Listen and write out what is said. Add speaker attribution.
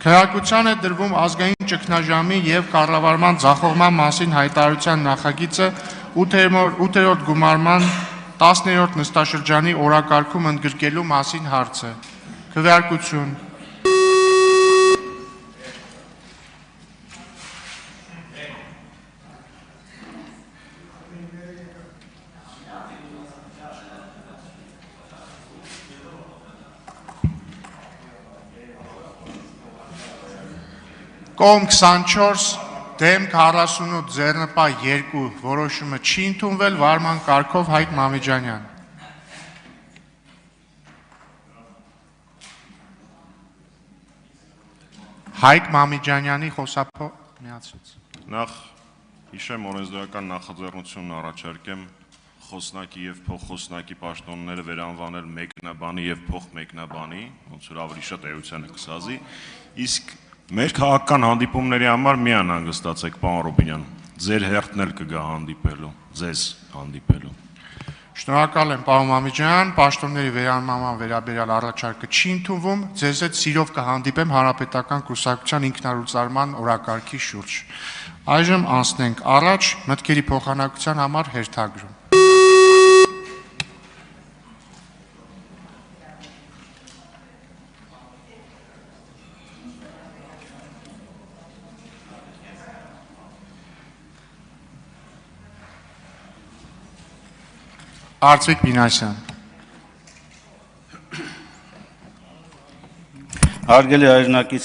Speaker 1: Քննարկության է դրվում ազգային ճգնաժամի և կառավարման ձախողման մասին հայտարարության նախագիծը 8-րդ գումարման 10-րդ նստաշրջանի օրակարգում ընդգրկելու մասին հարցը։ Քննարկություն։ Կողմ 24, դեմ 48, ձեռնպա 2, որոշումը չի ընդունվել, վարման կարգով Հայկ Մամեջանյան։ Հայկ Մամեջանյանի խոսափող միացրեց։
Speaker 2: Նախ հիշեմ օրենսդրական նախաձեռնությունն առաջարկեմ խոսնակի և փոխխոսնակի պաշտոնները վերանվանել մեկնաբանի և փոխմեկնաբանի, ոնց որ ավելի շատ էության է կսազի, իսկ մեր քաղաքական հանդիպումների համար մի անհանգստացեք, պարոն Ռուբինյան, ձեր հերթն էլ կգա հանդիպելու, ձեզ հանդիպելու։
Speaker 1: Շնորհակալ եմ, պարոն Մամեջյան, պաշտոնների վերանման վերաբերյալ առաջարկը չի ընդունվում, ձեզ հետ սիրով կհանդիպեմ Հանրապետական կուսակցության ինքնալուծարման օրակարգի շուրջ։ Այժմ անցնենք առաջ, մտքերի փոխանակության համար հերթագրում։ Արծվիկ Մինասյան։
Speaker 3: Հարգելի հայրենակիցներ,